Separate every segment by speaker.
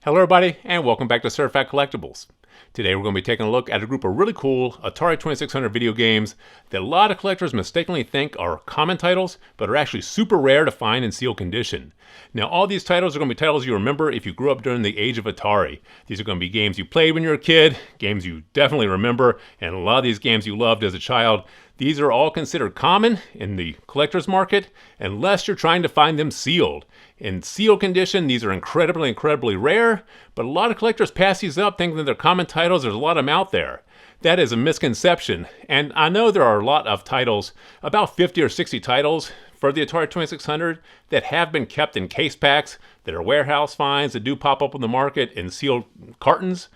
Speaker 1: Hello everybody, and welcome back to Certified Collectibles. Today we're going to be taking a look at a group of really cool Atari 2600 video games that a lot of collectors mistakenly think are common titles, but are actually super rare to find in sealed condition. Now all these titles are going to be titles you remember if you grew up during the age of Atari. These are going to be games you played when you were a kid, games you definitely remember, and a lot of these games you loved as a child. These are all considered common in the collector's market unless you're trying to find them sealed. In sealed condition, these are incredibly rare, but a lot of collectors pass these up thinking that they're common titles. There's a lot of them out there. That is a misconception, and I know there are a lot of titles, about 50 or 60 titles for the Atari 2600 that have been kept in case packs, that are warehouse finds, that do pop up on the market in sealed cartons.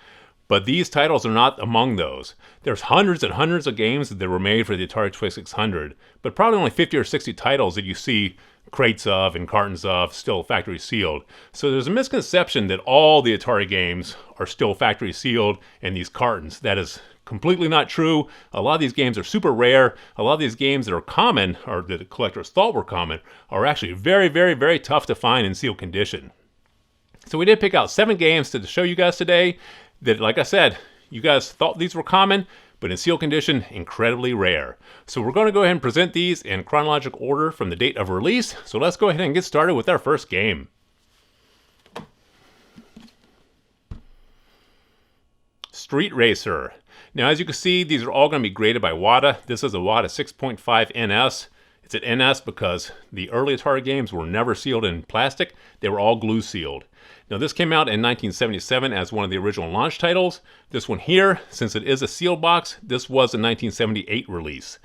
Speaker 1: But these titles are not among those. There's hundreds and hundreds of games that were made for the Atari 2600, but probably only 50 or 60 titles that you see crates of and cartons of still factory sealed. So there's a misconception that all the Atari games are still factory sealed in these cartons. That is completely not true. A lot of these games are super rare. A lot of these games that are common, or that the collectors thought were common, are actually very tough to find in sealed condition. So we did pick out 7 games to show you guys today that, like I said, you guys thought these were common, but in sealed condition, incredibly rare. So we're going to go ahead and present these in chronological order from the date of release. So let's go ahead and get started with our first game. Street Racer. Now, as you can see, these are all going to be graded by WATA. This is a WATA 6.5 NS. It's an NS because the early Atari games were never sealed in plastic. They were all glue sealed. Now this came out in 1977 as one of the original launch titles. This one here, since it is a sealed box, this was a 1978 release.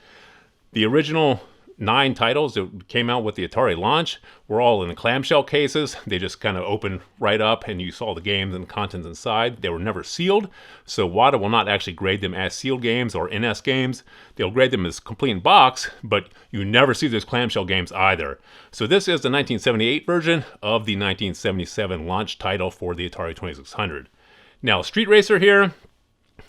Speaker 1: The original 9 titles that came out with the Atari launch were all in the clamshell cases. They just kind of opened right up and you saw the games and the contents inside. They were never sealed, so WATA will not actually grade them as sealed games or NS games. They'll grade them as complete in box, but you never see those clamshell games either. So this is the 1978 version of the 1977 launch title for the Atari 2600. Now Street Racer here,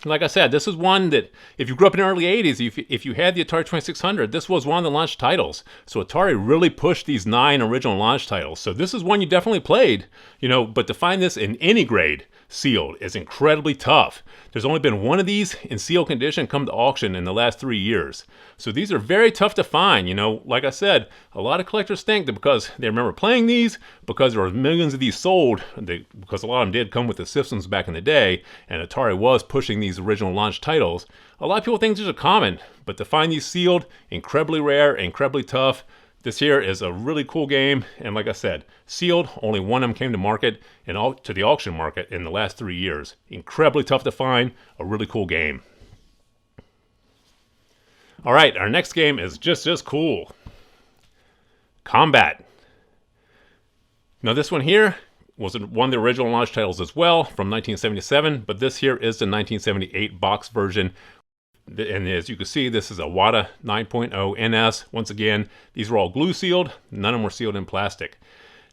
Speaker 1: like I said, this is one that if you grew up in the early 80s, if you had the Atari 2600, this was one of the launch titles. So Atari really pushed these 9 original launch titles. So this is one you definitely played, but to find this in any grade sealed is incredibly tough. There's only been one of these in sealed condition come to auction in the last 3 years. So these are very tough to find. Like I said, a lot of collectors think that because they remember playing these, because there were millions of these sold, because a lot of them did come with the systems back in the day, and Atari was pushing these original launch titles, a lot of people think these are common, but to find these sealed, incredibly rare, incredibly tough. This here is a really cool game, and like I said, sealed, only one of them came to market and to the auction market in the last 3 years. Incredibly tough to find, a really cool game. All right, our next game is just as cool. Combat. Now this one here was one of the original launch titles as well from 1977, but this here is the 1978 box version. And as you can see, this is a WATA 9.0 NS. Once again, these were all glue sealed. None of them were sealed in plastic.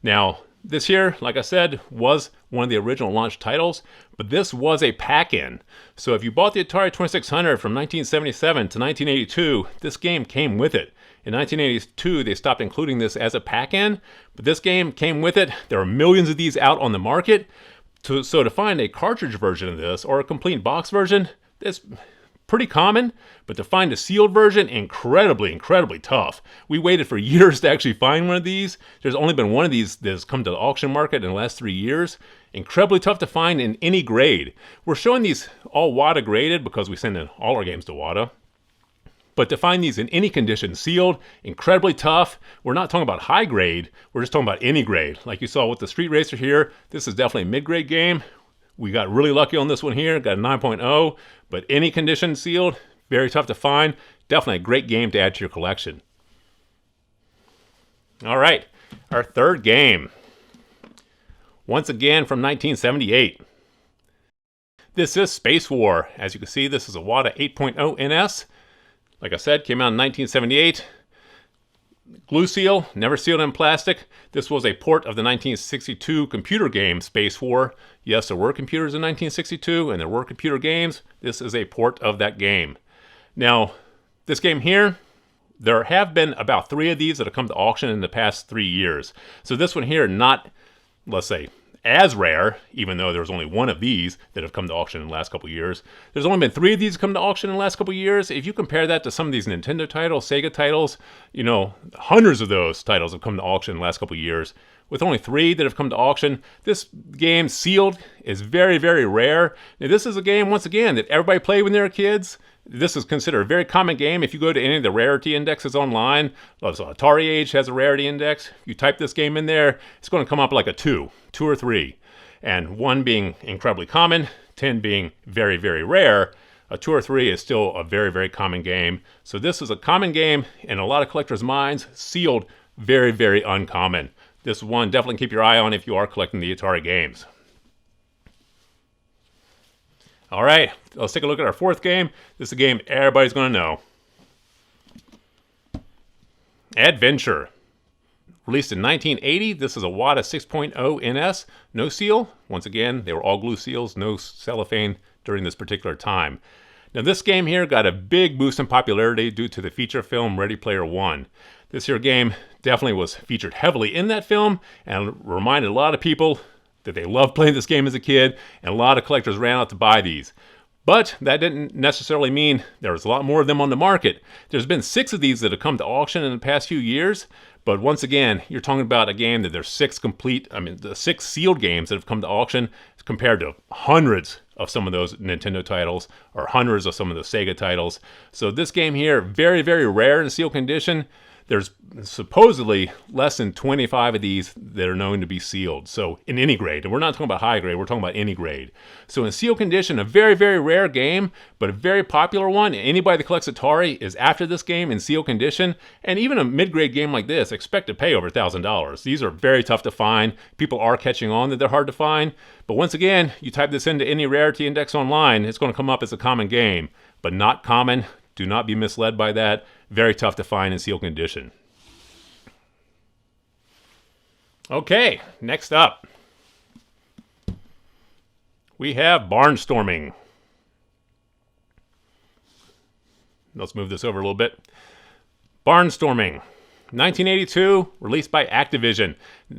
Speaker 1: Now, this here, like I said, was one of the original launch titles, but this was a pack-in. So if you bought the Atari 2600 from 1977 to 1982, this game came with it. In 1982, they stopped including this as a pack-in, but this game came with it. There are millions of these out on the market. So to find a cartridge version of this or a complete box version, it's pretty common, but to find a sealed version, incredibly tough. We waited for years to actually find one of these. There's only been one of these that's come to the auction market in the last 3 years. Incredibly tough to find in any grade. We're showing these all WATA graded because we send in all our games to WATA. But to find these in any condition sealed, incredibly tough. We're not talking about high grade, we're just talking about any grade. Like you saw with the Street Racer here, this is definitely a mid-grade game. We got really lucky on this one here, got a 9.0, but any condition sealed, very tough to find. Definitely a great game to add to your collection. All right, our third game. Once again from 1978. This is Space War. As you can see, this is a WATA 8.0 NS. Like I said, came out in 1978. Glue seal, never sealed in plastic. This was a port of the 1962 computer game Space War. Yes, there were computers in 1962 and there were computer games. This is a port of that game. Now, this game here, there have been about 3 of these that have come to auction in the past 3 years. So this one here, not, let's say, as rare, even though there's only one of these that have come to auction in the last couple years. There's only been 3 of these come to auction in the last couple years. If you compare that to some of these Nintendo titles, Sega titles, hundreds of those titles have come to auction in the last couple years. With only 3 that have come to auction, this game sealed is very, very rare. Now, this is a game, once again, that everybody played when they were kids. This is considered a very common game. If you go to any of the rarity indexes online, so Atari Age has a rarity index. If you type this game in there, it's going to come up like a 2 or 3. And 1 being incredibly common, 10 being very, very rare. A 2 or 3 is still a very, very common game. So this is a common game in a lot of collectors' minds, sealed very, very uncommon. This one, definitely keep your eye on if you are collecting the Atari games. All right, let's take a look at our 4th game. This is a game everybody's going to know. Adventure. Released in 1980, this is a WATA 6.0 NS. No seal. Once again, they were all glue seals, no cellophane during this particular time. Now this game here got a big boost in popularity due to the feature film Ready Player One. This here game definitely was featured heavily in that film and reminded a lot of people that they loved playing this game as a kid, and a lot of collectors ran out to buy these. But that didn't necessarily mean there was a lot more of them on the market. There's been 6 of these that have come to auction in the past few years, but once again, you're talking about a game that there's 6 the 6 sealed games that have come to auction compared to hundreds of some of those Nintendo titles or hundreds of some of the Sega titles. So this game here, very, very rare in sealed condition. There's supposedly less than 25 of these that are known to be sealed. So in any grade, and we're not talking about high grade, we're talking about any grade. So in sealed condition, a very, very rare game, but a very popular one. Anybody that collects Atari is after this game in sealed condition. And even a mid-grade game like this, expect to pay over $1,000. These are very tough to find. People are catching on that they're hard to find. But once again, you type this into any rarity index online, it's going to come up as a common game, but not common. Do not be misled by that. Very tough to find in sealed condition. Okay, next up, we have Barnstorming. Let's move this over a little bit. Barnstorming, 1982, released by Activision.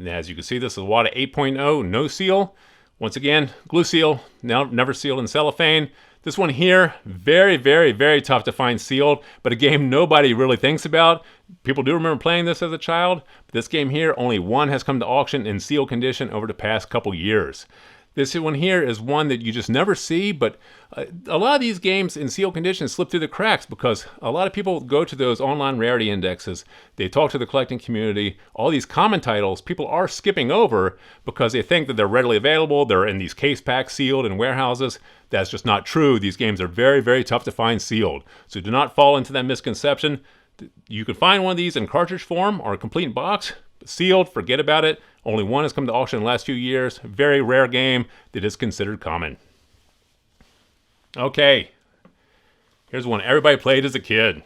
Speaker 1: As you can see, this is WATA 8.0, no seal. Once again, glue seal, never sealed in cellophane. This one here, very, very, very tough to find sealed, but a game nobody really thinks about. People do remember playing this as a child, but this game here, only 1 has come to auction in sealed condition over the past couple years. This one here is one that you just never see, but a lot of these games in sealed condition slip through the cracks because a lot of people go to those online rarity indexes, they talk to the collecting community, all these common titles people are skipping over because they think that they're readily available, they're in these case packs sealed in warehouses. That's just not true. These games are very, very tough to find sealed. So do not fall into that misconception. You can find one of these in cartridge form or a complete box. Sealed, forget about it. Only 1 has come to auction in the last few years. Very rare game that is considered common. Okay, here's one everybody played as a kid.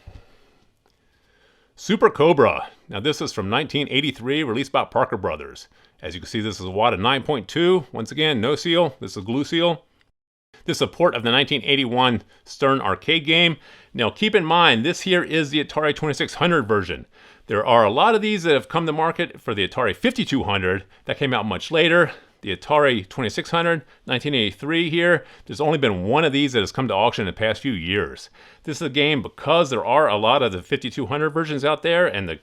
Speaker 1: Super Cobra. Now this is from 1983, released by Parker Brothers. As you can see, this is a WATA 9.2. Once again, no seal. This is a glue seal. This is a port of the 1981 Stern arcade game. Now keep in mind, this here is the Atari 2600 version. There are a lot of these that have come to market for the Atari 5200 that came out much later. The Atari 2600, 1983 here, there's only been 1 of these that has come to auction in the past few years. This is a game because there are a lot of the 5200 versions out there and the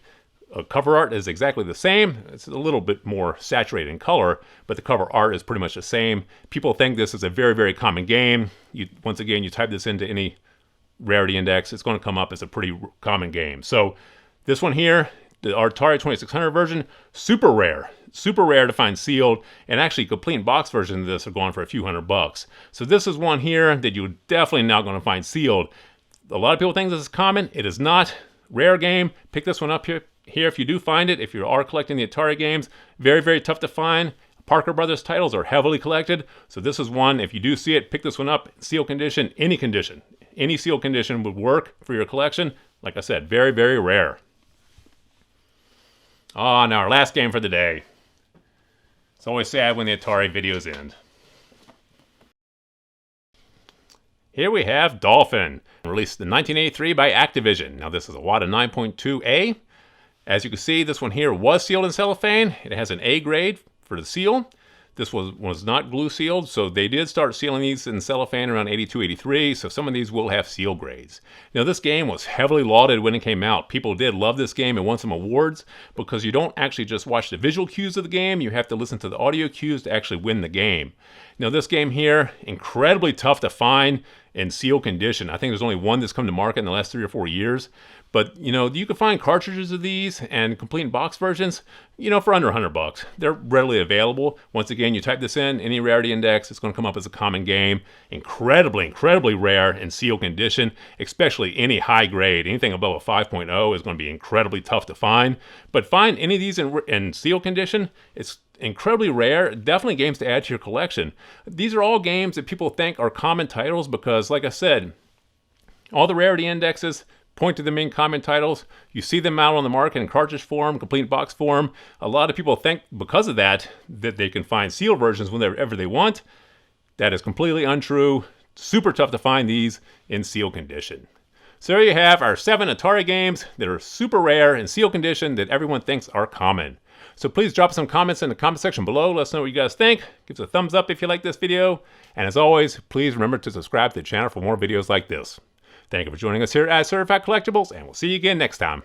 Speaker 1: cover art is exactly the same. It's a little bit more saturated in color, but the cover art is pretty much the same. People think this is a very, very common game. Once again, you type this into any rarity index, it's going to come up as a pretty common game. So this one here, the Atari 2600 version, super rare to find sealed, and actually complete box versions of this are going for a few $100. So this is one here that you're definitely not going to find sealed. A lot of people think this is common. It is not. Rare game. Pick this one up here if you do find it. If you are collecting the Atari games, very, very tough to find. Parker Brothers titles are heavily collected, so this is one, if you do see it, pick this one up. Sealed condition, any sealed condition would work for your collection. Like I said, very, very rare. Oh, now our last game for the day. It's always sad when the Atari videos end. Here we have Dolphin, released in 1983 by Activision. Now this is a WATA 9.2A. As you can see, this one here was sealed in cellophane. It has an A grade for the seal. This was not glue sealed, so they did start sealing these in cellophane around 82, 83, so some of these will have seal grades. Now, this game was heavily lauded when it came out. People did love this game and won some awards because you don't actually just watch the visual cues of the game, you have to listen to the audio cues to actually win the game. Now, this game here, incredibly tough to find in seal condition. I think there's only one that's come to market in the last 3 or 4 years. But, you can find cartridges of these and complete in box versions, for under $100. They're readily available. Once again, you type this in, any rarity index, it's going to come up as a common game. Incredibly, incredibly rare in seal condition, especially any high grade. Anything above a 5.0 is going to be incredibly tough to find. But find any of these in seal condition, it's incredibly rare. Definitely games to add to your collection. These are all games that people think are common titles because, like I said, all the rarity indexes point to the main common titles. You see them out on the market in cartridge form, complete box form. A lot of people think because of that they can find sealed versions whenever they want. That is completely untrue. Super tough to find these in seal condition. So there you have our 7 Atari games that are super rare in seal condition that everyone thinks are common. So please drop some comments in the comment section below. Let us know what you guys think. Give us a thumbs up if you like this video. And as always, please remember to subscribe to the channel for more videos like this. Thank you for joining us here at Certified Collectibles, and we'll see you again next time.